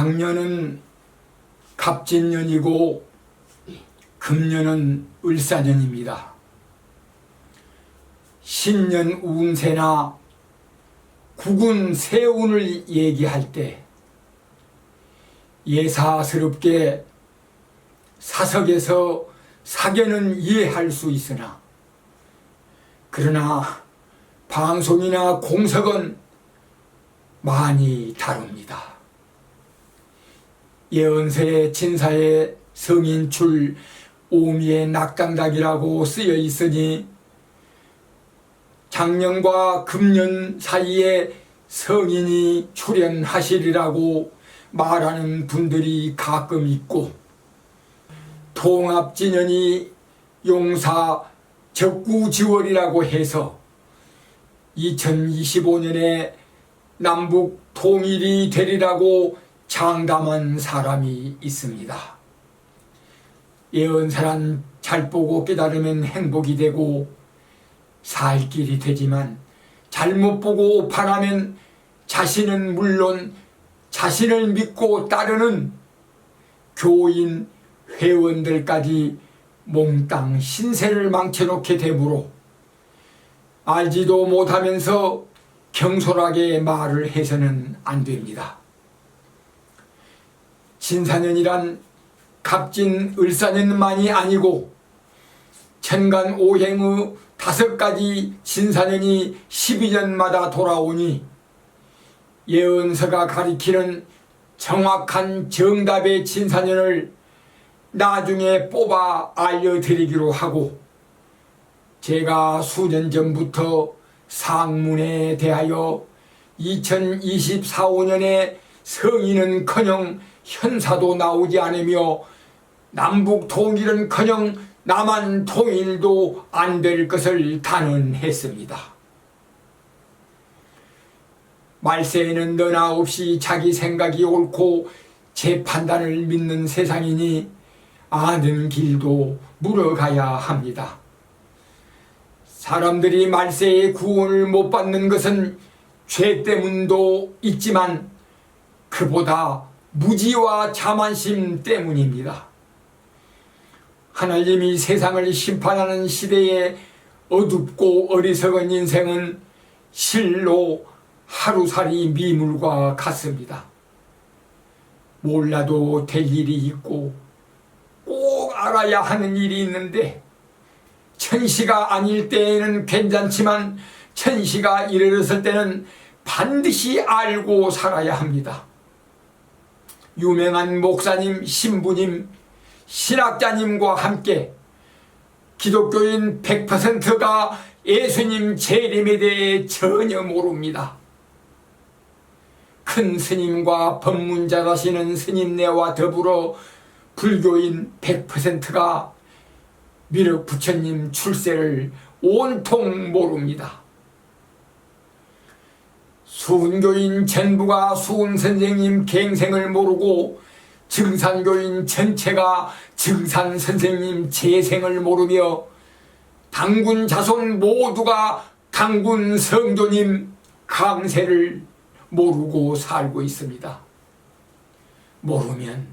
작년은 갑진년이고 금년은 을사년입니다. 신년 운세나 국운 세운을 얘기할 때 예사스럽게 사석에서 사견은 이해할 수 있으나 그러나 방송이나 공석은 많이 다룹니다. 예언서에 진사에 성인출 오미의 낙강닭이라고 쓰여 있으니 작년과 금년 사이에 성인이 출현하시리라고 말하는 분들이 가끔 있고, 통합진년이 용사 적구지월이라고 해서 2025년에 남북 통일이 되리라고 장담한 사람이 있습니다. 예언사란 잘 보고 깨달으면 행복이 되고 살 길이 되지만 잘못 보고 바라면 자신은 물론 자신을 믿고 따르는 교인 회원들까지 몽땅 신세를 망쳐놓게 되므로 알지도 못하면서 경솔하게 말을 해서는 안 됩니다. 진사년이란 갑진 을사년만이 아니고 천간 오행의 5가지 진사년이 12년마다 돌아오니 예언서가 가리키는 정확한 정답의 진사년을 나중에 뽑아 알려드리기로 하고, 제가 수년 전부터 상문에 대하여 2024~25년에 성인은커녕 현사도 나오지 않으며 남북 통일은커녕 남한 통일도 안 될 것을 단언했습니다. 말세에는 너나 없이 자기 생각이 옳고 제 판단을 믿는 세상이니 아는 길도 물어가야 합니다. 사람들이 말세의 구원을 못 받는 것은 죄 때문도 있지만 그보다 무지와 자만심 때문입니다. 하나님이 세상을 심판하는 시대에 어둡고 어리석은 인생은 실로 하루살이 미물과 같습니다. 몰라도 될 일이 있고 꼭 알아야 하는 일이 있는데 천시가 아닐 때에는 괜찮지만 천시가 이르렀을 때는 반드시 알고 살아야 합니다. 유명한 목사님, 신부님, 신학자님과 함께 기독교인 100%가 예수님 재림에 대해 전혀 모릅니다. 큰 스님과 법문자라시는 스님네와 더불어 불교인 100%가 미륵 부처님 출세를 온통 모릅니다. 수은교인 전부가 수은선생님 갱생을 모르고 증산교인 전체가 증산선생님 재생을 모르며 당군 자손 모두가 당군 성조님 강세를 모르고 살고 있습니다. 모르면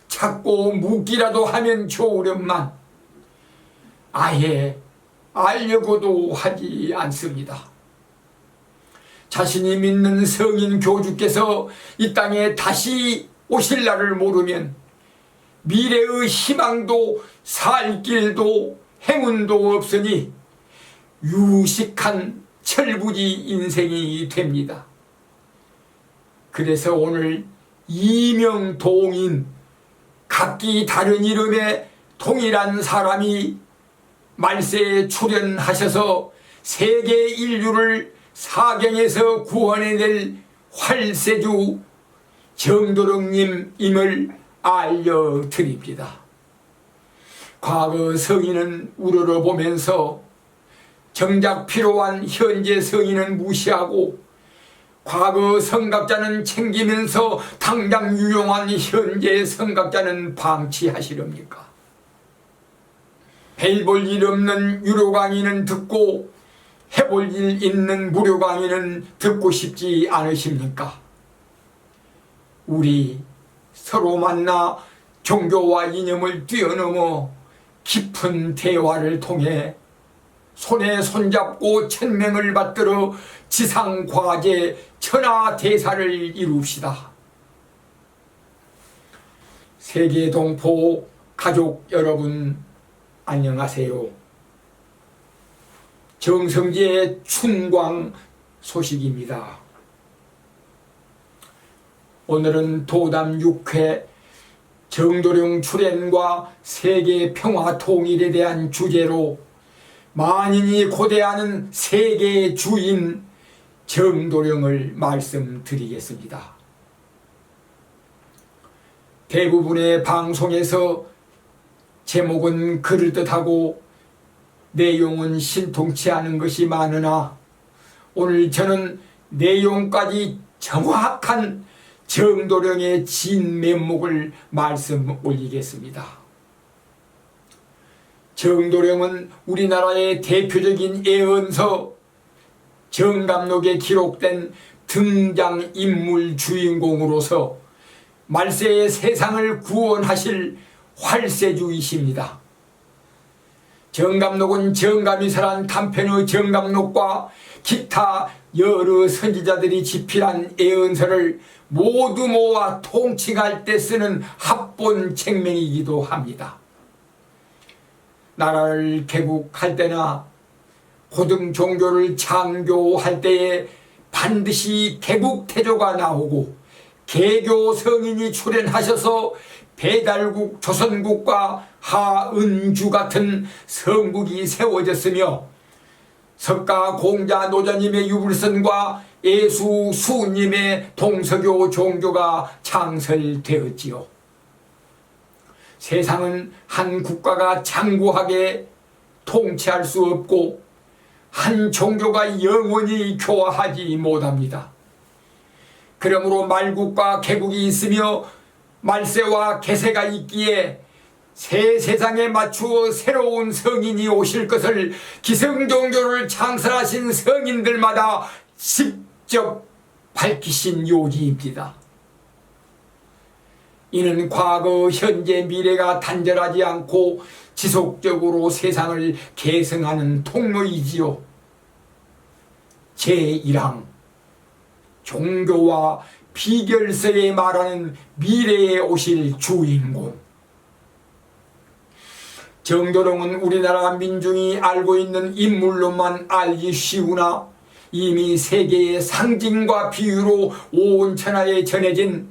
찾고 묻기라도 하면 좋으련만 아예 알려고도 하지 않습니다. 자신이 믿는 성인 교주께서 이 땅에 다시 오실 날을 모르면 미래의 희망도 살 길도 행운도 없으니 유식한 철부지 인생이 됩니다. 그래서 오늘 이명동인, 각기 다른 이름의 동일한 사람이 말세에 출현하셔서 세계 인류를 사경에서 구원해낼 활세주 정도령님임을 알려드립니다. 과거 성인은 우러러보면서 정작 필요한 현재 성인은 무시하고 과거 성각자는 챙기면서 당장 유용한 현재 성각자는 방치하시렵니까? 해볼 일 없는 유료 강의는 듣고 해볼 일 있는 무료 강의는 듣고 싶지 않으십니까? 우리 서로 만나 종교와 이념을 뛰어넘어 깊은 대화를 통해 손에 손잡고 천명을 받들어 지상과제 천하대사를 이룹시다. 세계동포 가족 여러분, 안녕하세요. 정성지의 춘광 소식입니다. 오늘은 도담 6회 정도령 출현과 세계 평화 통일에 대한 주제로 만인이 고대하는 세계의 주인 정도령을 말씀드리겠습니다. 대부분의 방송에서 제목은 그럴듯하고 내용은 신통치 않은 것이 많으나 오늘 저는 내용까지 정확한 정도령의 진면목을 말씀 올리겠습니다. 정도령은 우리나라의 대표적인 예언서 정감록에 기록된 등장인물 주인공으로서 말세의 세상을 구원하실 활세주이십니다. 정감록은 정감이설한 단편의 정감록과 기타 여러 선지자들이 집필한 예언서를 모두 모아 통칭할 때 쓰는 합본 책명이기도 합니다. 나라를 개국할 때나 고등 종교를 창교할 때에 반드시 개국태조가 나오고 개교 성인이 출현하셔서 배달국 조선국과 하은주 같은 성국이 세워졌으며 석가 공자 노자님의 유불선과 예수 수님의 동서교 종교가 창설되었지요. 세상은 한 국가가 장구하게 통치할 수 없고 한 종교가 영원히 교화하지 못합니다. 그러므로 말국과 개국이 있으며 말세와 개세가 있기에 새 세상에 맞추어 새로운 성인이 오실 것을 기성종교를 창설하신 성인들마다 직접 밝히신 요지입니다. 이는 과거, 현재, 미래가 단절하지 않고 지속적으로 세상을 계승하는 통로이지요. 제1항 종교와 비결서에 말하는 미래에 오실 주인공. 정도령은 우리나라 민중이 알고 있는 인물로만 알기 쉬우나 이미 세계의 상징과 비유로 온 천하에 전해진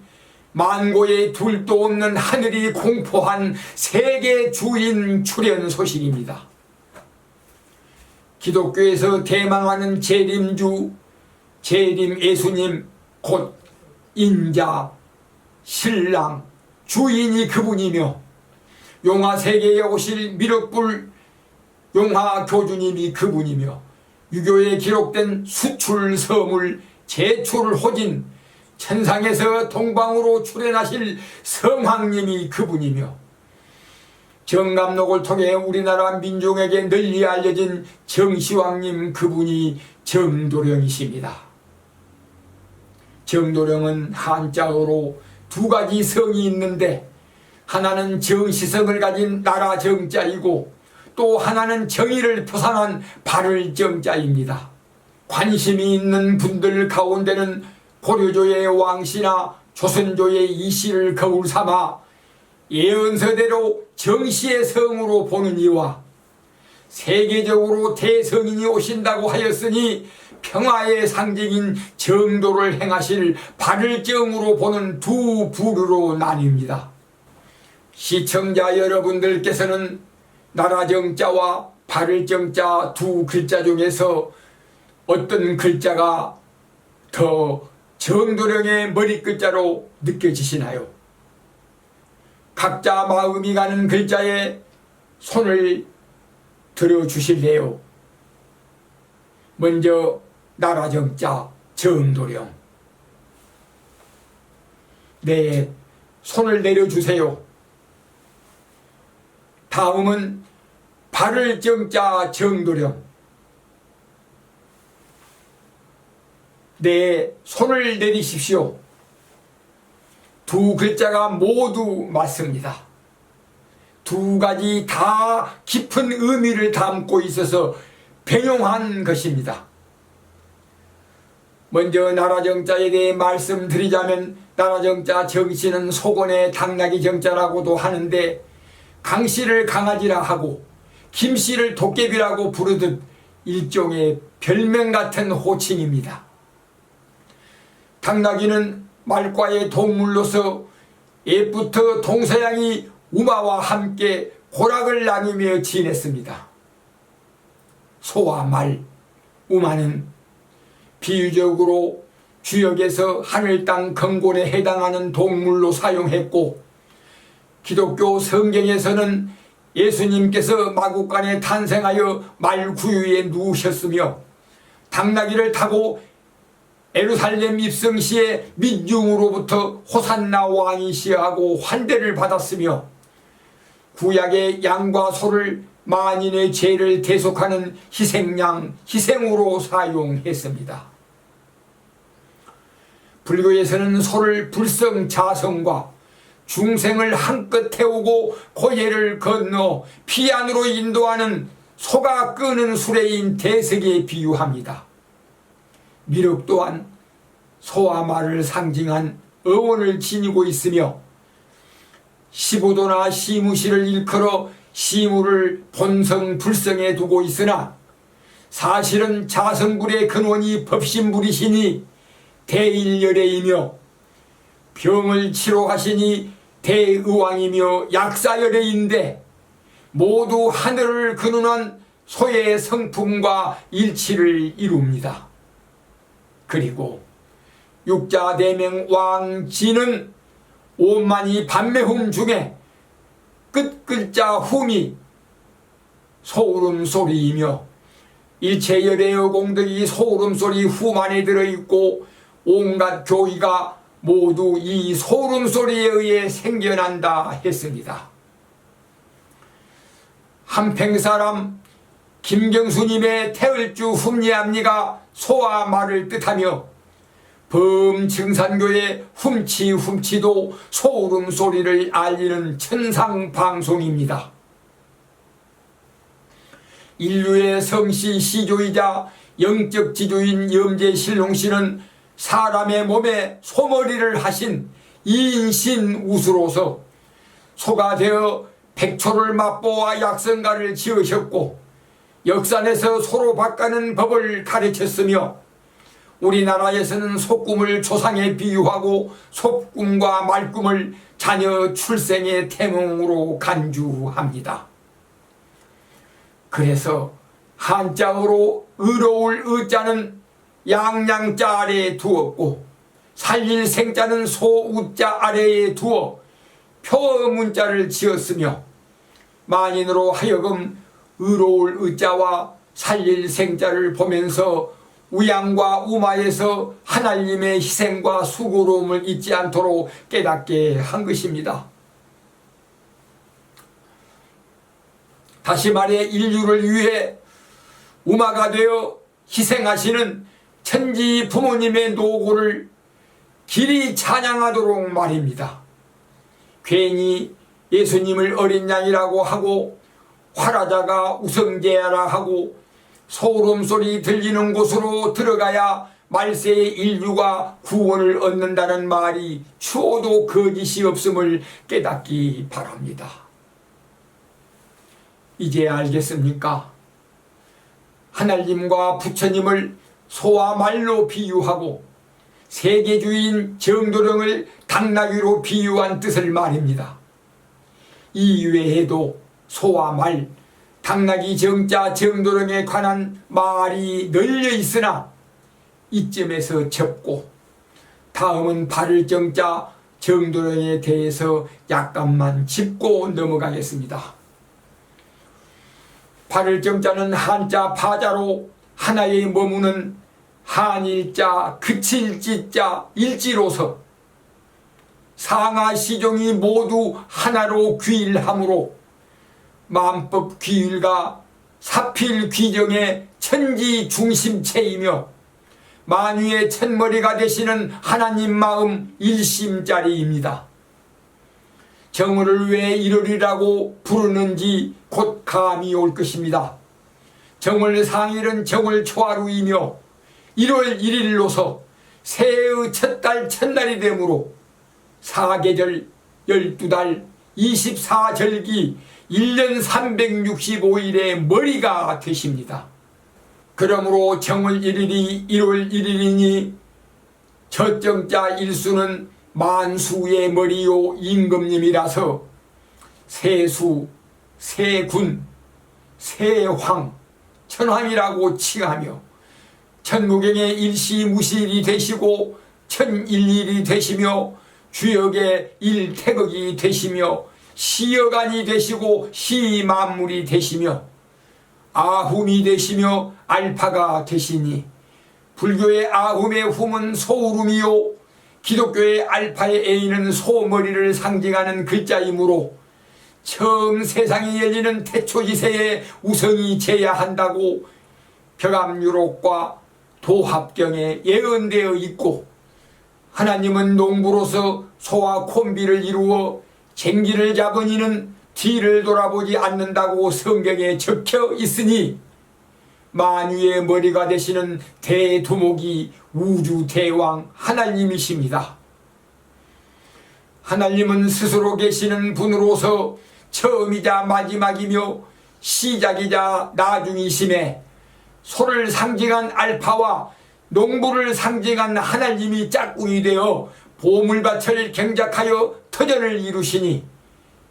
만고의 둘도 없는 하늘이 공포한 세계 주인 출현 소식입니다. 기독교에서 대망하는 재림주, 재림 예수님, 곧 인자, 신랑, 주인이 그분이며 용화세계에 오실 미륵불 용화교주님이 그분이며 유교에 기록된 수출서물 제출호진 천상에서 동방으로 출현하실 성황님이 그분이며 정감록을 통해 우리나라 민중에게 널리 알려진 정시황님 그분이 정도령이십니다. 정도령은 한자어로 두 가지 성이 있는데 하나는 정시성을 가진 나라 정자이고 또 하나는 정의를 표상한 발을 정자입니다. 관심이 있는 분들 가운데는 고려조의 왕씨나 조선조의 이씨를 거울 삼아 예언서대로 정시의 성으로 보는 이와 세계적으로 대성인이 오신다고 하였으니 평화의 상징인 정도를 행하실 발을정으로 보는 두 부류로 나뉩니다. 시청자 여러분들께서는 나라정자와 발을정자 두 글자 중에서 어떤 글자가 더 정도령의 머리글자로 느껴지시나요? 각자 마음이 가는 글자에 손을 들어주실래요? 먼저 나라정자 정도령. 네, 손을 내려주세요. 다음은 발을정자 정도령. 네, 손을 내리십시오. 두 글자가 모두 맞습니다. 두 가지 다 깊은 의미를 담고 있어서 병용한 것입니다. 먼저 나라정자에 대해 말씀드리자면 나라정자 정씨는 속언의 당나귀 정자라고도 하는데 강씨를 강아지라 하고 김씨를 도깨비라고 부르듯 일종의 별명 같은 호칭입니다. 당나귀는 말과의 동물로서 옛부터 동서양이 우마와 함께 고락을 나누며 지냈습니다. 소와 말, 우마는 비유적으로 주역에서 하늘 땅 건곤에 해당하는 동물로 사용했고 기독교 성경에서는 예수님께서 마국간에 탄생하여 말 구유에 누우셨으며 당나귀를 타고 예루살렘 입성 시에 민중으로부터 호산나 왕이시여 하고 환대를 받았으며 구약의 양과 소를 만인의 죄를 대속하는 희생양, 희생으로 사용했습니다. 불교에서는 소를 불성 자성과 중생을 한껏 태우고 고해를 건너 피안으로 인도하는 소가 끄는 수레인 대석에 비유합니다. 미륵 또한 소와 말을 상징한 어원을 지니고 있으며 시부도나 시무시를 일컬어 시무를 본성 불성에 두고 있으나 사실은 자성불의 근원이 법신불이시니 대일열애이며 병을 치료하시니 대의왕이며 약사열애인데 모두 하늘을 근원한 소의 성품과 일치를 이룹니다. 그리고 육자대명 왕지는 오만이 반매훔 중에 끝글자 훔이 소울음소리이며 일체열애의 공덕이 소울음소리 훔 안에 들어있고 온갖 교의가 모두 이 소름소리에 의해 생겨난다 했습니다. 한평사람 김경수님의 태을주 훔리합니가 소와 말을 뜻하며 범증산교의 훔치도 소름소리를 알리는 천상방송입니다. 인류의 성씨 시조이자 영적 지조인 염제신롱씨는 사람의 몸에 소머리를 하신 이인신 우수로서 소가 되어 백초를 맛보아 약성가를 지으셨고 역산에서 소로 바꾸는 법을 가르쳤으며 우리나라에서는 소꿈을 조상에 비유하고 소꿈과 말꿈을 자녀 출생의 태몽으로 간주합니다. 그래서 한자어로 의로울 의자는 양양자 아래에 두었고 살릴 생자는 소우자 아래에 두어 표문자를 지었으며 만인으로 하여금 의로울 의자와 살릴 생자를 보면서 우양과 우마에서 하나님의 희생과 수고로움을 잊지 않도록 깨닫게 한 것입니다. 다시 말해 인류를 위해 우마가 되어 희생하시는 천지 부모님의 노고를 길이 찬양하도록 말입니다. 괜히 예수님을 어린 양이라고 하고 활하자가 우성제야라 하고 소름소리 들리는 곳으로 들어가야 말세의 인류가 구원을 얻는다는 말이 추호도 거짓이 없음을 깨닫기 바랍니다. 이제 알겠습니까? 하나님과 부처님을 소와 말로 비유하고 세계주인 정도령을 당나귀로 비유한 뜻을 말입니다. 이 외에도 소와 말, 당나귀 정자 정도령에 관한 말이 널려 있으나 이쯤에서 접고 다음은 발을 정자 정도령에 대해서 약간만 짚고 넘어가겠습니다. 발을 정자는 한자 파자로 하나에 머무는 한일자, 그칠지자, 일지로서 상하시종이 모두 하나로 귀일하므로 만법 귀일과 사필 귀정의 천지 중심체이며 만유의 첫머리가 되시는 하나님 마음 일심짜리입니다. 정오를 왜 1월이라고 부르는지 곧 감이 올 것입니다. 정월 상일은 정월 초하루이며 1월 1일로서 새해의 첫 달 첫날이 되므로 사계절 12달 24절기 1년 365일의 머리가 되십니다. 그러므로 정월 1일이 1월 1일이니 저정자 일수는 만수의 머리요 임금님이라서 세수, 세군, 세황, 천황이라고 칭하며 천무경의 일시무실이 되시고 천일일이 되시며 주역의 일태극이 되시며 시여간이 되시고 시만물이 되시며 아훔이 되시며 알파가 되시니 불교의 아훔의 훔은 소울음이요 기독교의 알파의 A는 소머리를 상징하는 글자이므로 처음 세상이 열리는 태초지세에 우성이 재야 한다고 벽암유록과 도합경에 예언되어 있고, 하나님은 농부로서 소와 콤비를 이루어 쟁기를 잡은 이는 뒤를 돌아보지 않는다고 성경에 적혀 있으니 만유의 머리가 되시는 대두목이 우주대왕 하나님이십니다. 하나님은 스스로 계시는 분으로서 처음이자 마지막이며 시작이자 나중이심에 소를 상징한 알파와 농부를 상징한 하나님이 짝꿍이 되어 보물밭을 경작하여 터전을 이루시니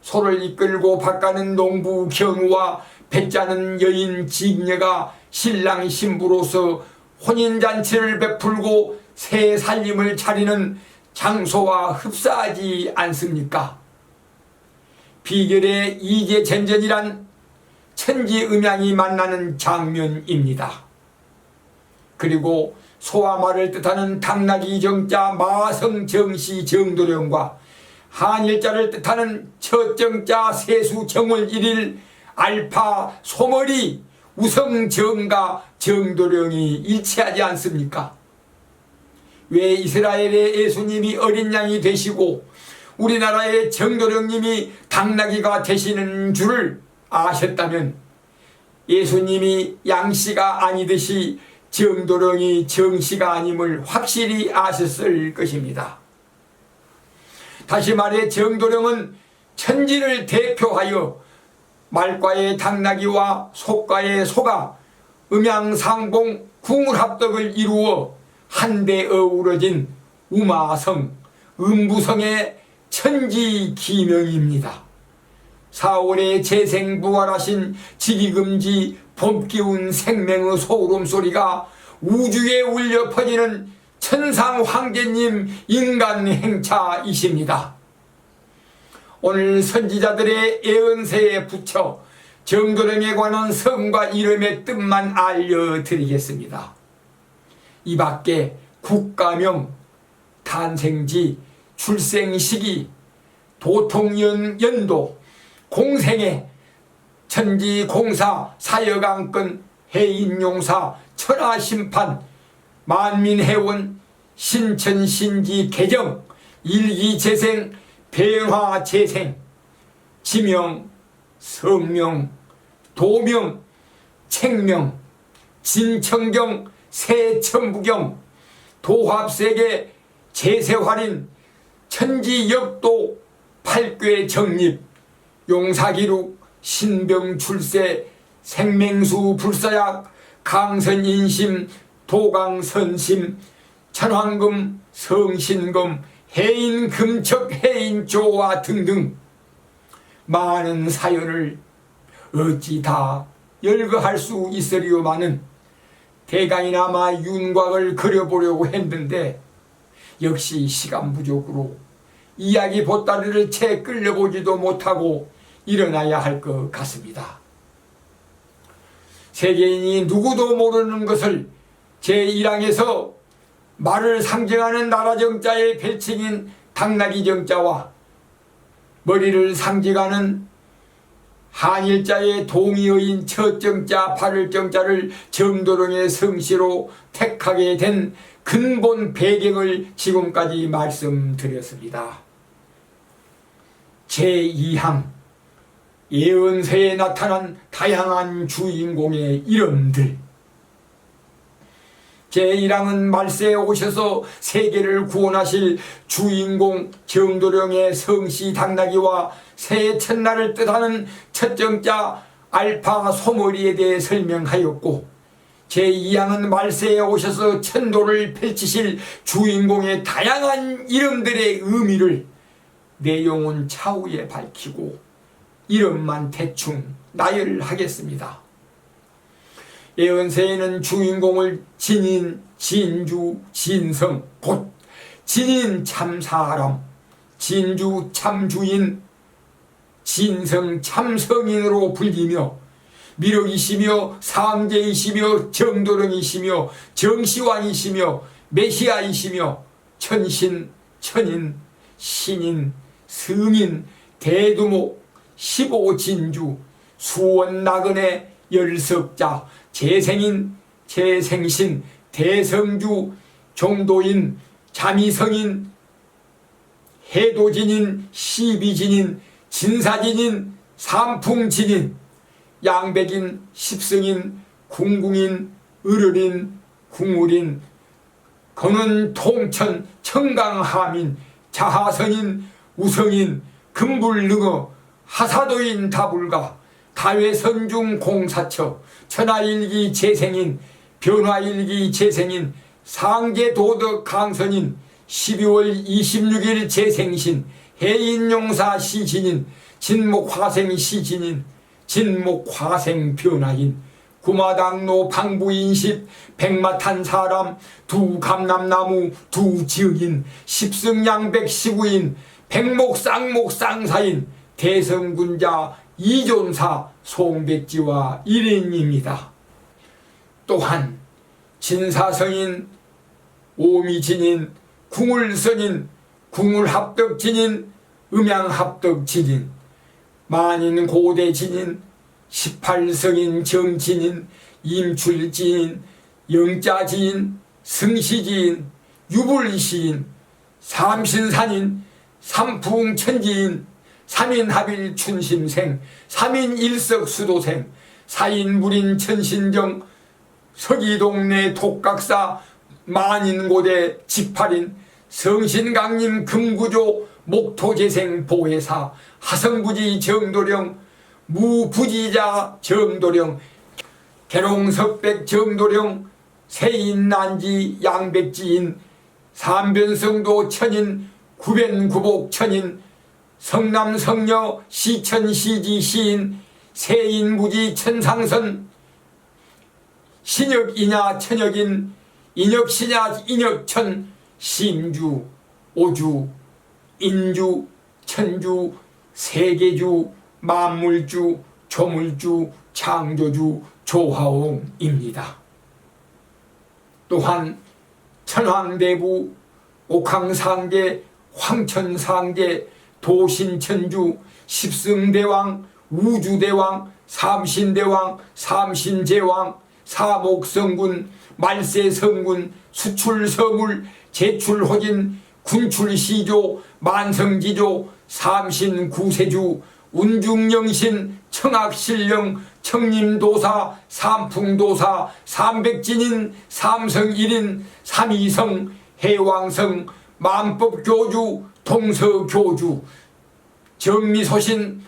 소를 이끌고 밭가는 농부 경우와 배짜는 여인 직녀가 신랑 신부로서 혼인잔치를 베풀고 새 살림을 차리는 장소와 흡사하지 않습니까? 비결의 이계전전이란 천지음양이 만나는 장면입니다. 그리고 소와 말을 뜻하는 당나귀 정자 마성정시 정도령과 한일자를 뜻하는 첫정자 세수 정월 1일 알파 소머리 우성정가 정도령이 일치하지 않습니까? 왜 이스라엘의 예수님이 어린 양이 되시고 우리나라의 정도령님이 당나귀가 되시는 줄을 아셨다면 예수님이 양씨가 아니듯이 정도령이 정씨가 아님을 확실히 아셨을 것입니다. 다시 말해 정도령은 천지를 대표하여 말과의 당나귀와 소과의 소가 음양상봉 궁울합덕을 이루어 한데 어우러진 우마성, 음부성의 천지기명입니다. 4월에 재생부활하신 지기금지 봄기운 생명의 소울음소리가 우주에 울려 퍼지는 천상황제님 인간행차이십니다. 오늘 선지자들의 예언세에 붙여 정도령에 관한 성과 이름의 뜻만 알려드리겠습니다. 이 밖에 국가명, 탄생지, 출생시기, 도통연도, 공생애, 천지공사, 사역안건, 해인용사, 천하심판, 만민해원, 신천신지 개정, 일기재생, 변화재생, 지명, 성명, 도명, 책명, 진청경, 세천부경, 도합세계, 제세활인, 천지역도, 팔괘 정립, 용사기록, 신병출세, 생맹수 불사약, 강선인심, 도강선심, 천황금, 성신금, 해인금척, 해인조화 등등 많은 사연을 어찌 다 열거할 수 있으리요마는 대강이나마 윤곽을 그려보려고 했는데 역시 시간 부족으로 이야기 보따리를 채 끌려보지도 못하고 일어나야 할 것 같습니다. 세계인이 누구도 모르는 것을 제1항에서 말을 상징하는 나라정자의 별칭인 당나귀 정자와 머리를 상징하는 한일자의 동의어인 첫 정자, 발을 정자를 정도령의 성씨로 택하게 된 근본 배경을 지금까지 말씀드렸습니다. 제2항 예언서에 나타난 다양한 주인공의 이름들. 제1항은 말세에 오셔서 세계를 구원하실 주인공 정도령의 성씨 당나귀와 새해 첫날을 뜻하는 첫 정자 알파 소머리에 대해 설명하였고, 제2항은 말세에 오셔서 천도를 펼치실 주인공의 다양한 이름들의 의미를 내용은 차후에 밝히고 이름만 대충 나열하겠습니다. 예언서에는 주인공을 진인, 진주, 진성, 곧 진인 참사람, 진주 참주인, 진성 참성인으로 불리며 미륵이시며 상제이시며 정도령이시며 정시왕이시며 메시아이시며 천신, 천인, 신인, 승인, 대두목, 15진주, 수원나그네, 열석자, 재생인, 재생신, 대성주, 종도인, 자미성인, 해도진인, 시비진인, 진사진인, 삼풍진인, 양백인, 십성인, 궁궁인, 을을인, 궁울인, 거는 통천, 청강하민, 자하성인, 우성인, 금불능어, 하사도인 다불가, 다회선중 공사처, 천하일기 재생인, 변화일기 재생인, 상계도덕 강선인, 12월 26일 재생신, 해인용사 시진인, 진목화생 시진인, 진목화생 변화인, 구마당로 방부인십, 백마탄 사람, 두 감남나무, 두 지역인, 십승양백 시구인, 백목쌍목 쌍사인, 대성군자, 이존사, 송백지와 일인입니다. 또한 진사성인, 오미진인, 궁울선인, 궁울합덕진인, 음양합덕진인, 만인고대진인, 18성인 정진인, 임출지인, 영자지인, 승시지인, 유불시인, 삼신산인, 삼풍천지인, 삼인합일 춘심생, 삼인일석수도생, 사인물인 천신정, 서기동네 독각사, 만인고대 지팔인, 성신강림 금구조, 목토재생 보혜사, 하성부지 정도령, 무부지자 정도령, 계룡석백 정도령, 세인난지 양백지인, 삼변성도 천인, 구변구복 천인, 성남성녀 시천시지 시인, 세인무지 천상선, 신역이냐 천역인, 인역시냐 인역천, 심주, 오주, 인주, 천주, 세계주, 만물주, 조물주, 창조주, 조화옹입니다. 또한 천황대부, 옥황상제, 황천상제, 도신천주, 십승대왕, 우주대왕, 삼신대왕, 삼신제왕, 사목성군, 말세성군, 수출서물, 제출호진, 군출시조, 만성지조, 삼신구세주, 운중영신, 청악신령, 청림도사, 삼풍도사, 삼백진인, 삼성일인, 삼이성, 해왕성, 만법교주, 동서교주, 정미소신,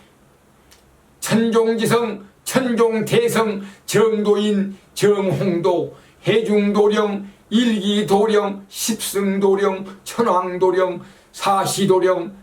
천종지성, 천종대성, 정도인, 정홍도, 해중도령, 일기도령, 십승도령, 천왕도령, 사시도령,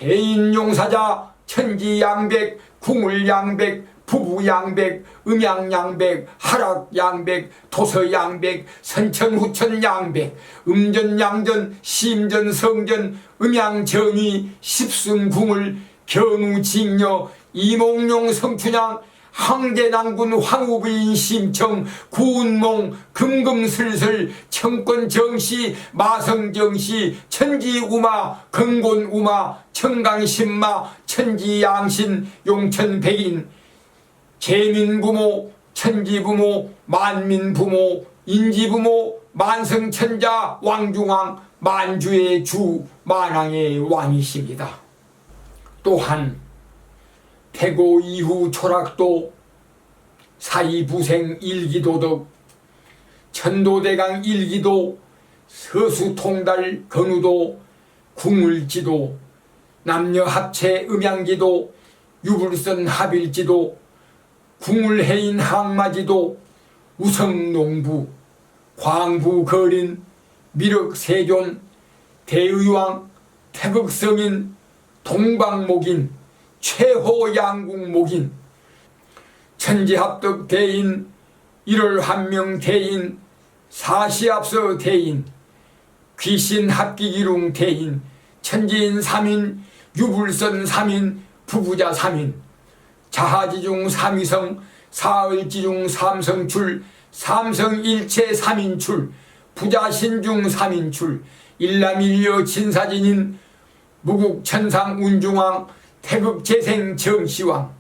해인용사자, 천지양백, 궁울양백, 부부양백, 음양양백, 하락양백, 토서양백, 선천후천양백, 음전양전, 심전성전, 음양정의, 십승궁을, 견우직녀, 이몽룡 성춘양, 황제난군 황후부인 심청 구운몽 금금슬슬 청권정시 마성정시 천지우마 건곤우마 청강신마 천지양신 용천백인 재민부모 천지부모 만민부모 인지부모 만성천자 왕중왕 만주의 주 만왕의 왕이십니다. 또한 태고 이후 초락도 사이부생 일기도덕 천도대강 일기도 서수통달 건우도 궁을지도 남녀합체 음양지도 유불선 합일지도 궁을해인 항마지도 우성농부 광부거린 미륵세존 대의왕 태극성인 동방목인 최호양국목인 천지합덕 대인 일월한명 대인 사시합서 대인 귀신합기기룽 대인 천지인 3인 유불선 3인 부부자 3인 자하지중 3위성 사을지중 3성출 삼성일체 3인출 부자신중 3인출 일남일녀 진사진인 무국천상 운중왕 태극재생 정시왕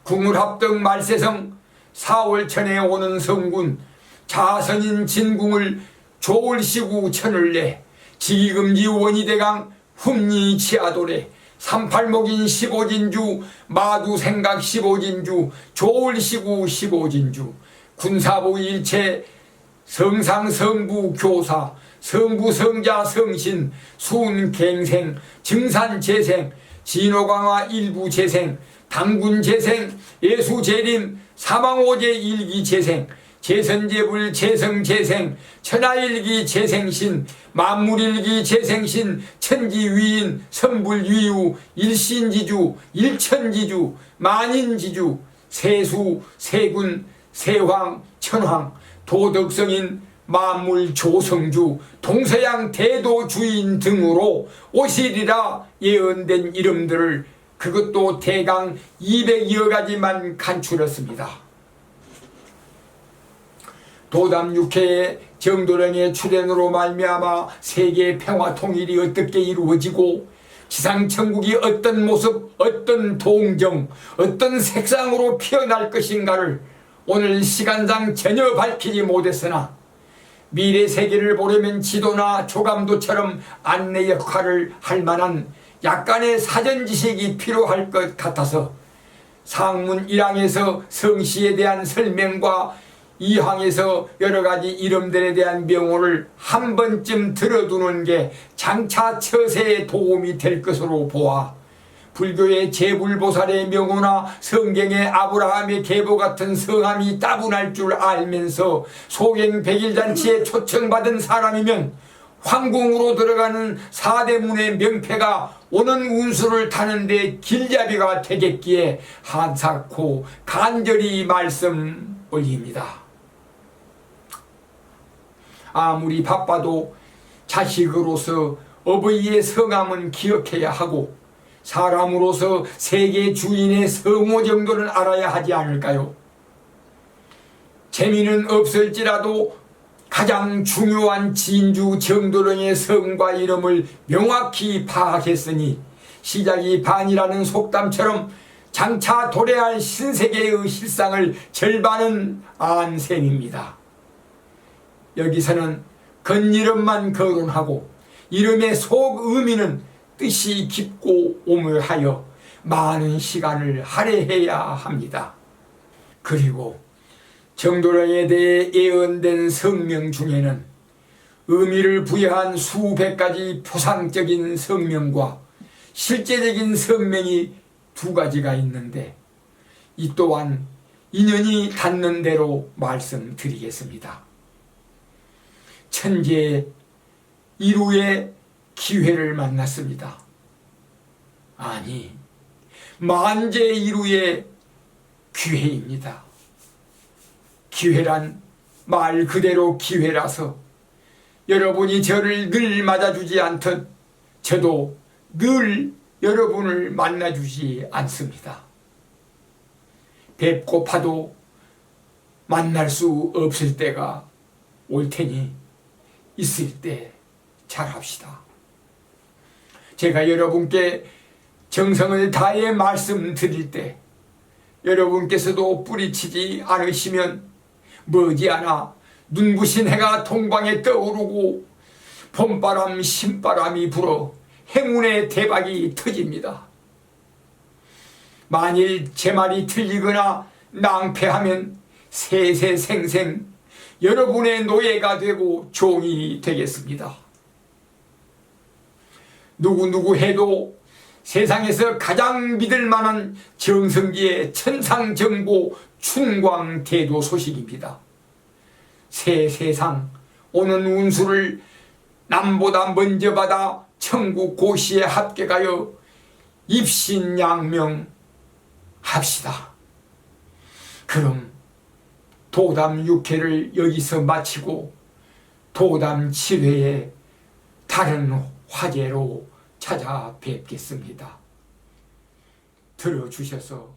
궁을합덕 말세성 4월천에 오는 성군 자선인 진궁을 조을시구 천을내 지기금지 원희대강 흠리치아도래 38목인 15진주 마두생각 15진주 조을시구 15진주 군사부 일체 성상 성부 교사 성부 성자 성신 순갱생 증산재생 진호강화 일부재생 당군재생 예수재림 사망오제 일기재생 재선재불 재성재생 천하일기 재생신 만물일기 재생신 천지위인 선불위우 일신지주 일천지주 만인지주 세수 세군 세황 천황 도덕성인 만물조성주 동서양 대도주인 등으로 오시리라 예언된 이름들을 그것도 대강 200여 가지만 간추렸습니다. 도담 6회의 정도령의 출현으로 말미암아 세계 평화 통일이 어떻게 이루어지고 지상천국이 어떤 모습, 어떤 동정, 어떤 색상으로 피어날 것인가를 오늘 시간상 전혀 밝히지 못했으나 미래 세계를 보려면 지도나 조감도처럼 안내 역할을 할 만한 약간의 사전 지식이 필요할 것 같아서 상문 1항에서 성씨에 대한 설명과 2항에서 여러가지 이름들에 대한 명호를 한 번쯤 들어두는 게 장차 처세에 도움이 될 것으로 보아 불교의 제불보살의 명호나 성경의 아브라함의 계보 같은 성함이 따분할 줄 알면서 소경 백일잔치에 초청받은 사람이면 황궁으로 들어가는 사대문의 명패가 오는 운수를 타는데 길잡이가 되겠기에 한사코 간절히 말씀 올립니다. 아무리 바빠도 자식으로서 어버이의 성함은 기억해야 하고 사람으로서 세계 주인의 성호 정도는 알아야 하지 않을까요? 재미는 없을지라도 가장 중요한 진주 정도령의 성과 이름을 명확히 파악했으니 시작이 반이라는 속담처럼 장차 도래할 신세계의 실상을 절반은 안 셈입니다. 여기서는 겉이름만 거론하고 이름의 속 의미는 뜻이 깊고 오묘하여 많은 시간을 할애해야 합니다. 그리고 정도령에 대해 예언된 성명 중에는 의미를 부여한 수백 가지 표상적인 성명과 실제적인 성명이 두 가지가 있는데 이 또한 인연이 닿는 대로 말씀드리겠습니다. 천재 이루의 기회를 만났습니다. 아니, 만재 이루의 기회입니다. 기회란 말 그대로 기회라서 여러분이 저를 늘 맞아주지 않듯 저도 늘 여러분을 만나주지 않습니다. 뵙고파도 만날 수 없을 때가 올 테니 있을 때 잘합시다. 제가 여러분께 정성을 다해 말씀드릴 때 여러분께서도 뿌리치지 않으시면 머지않아 눈부신 해가 동방에 떠오르고 봄바람 신바람이 불어 행운의 대박이 터집니다. 만일 제 말이 틀리거나 낭패하면 세세생생 여러분의 노예가 되고 종이 되겠습니다. 누구 해도 세상에서 가장 믿을 만한 정성기의 천상정보 춘광대도 소식입니다. 새 세상 오는 운수를 남보다 먼저 받아 천국 고시에 합격하여 입신양명 합시다. 그럼 도담 6회를 여기서 마치고 도담 7회에 다른 화제로 찾아뵙겠습니다. 들어주셔서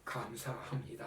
감사합니다.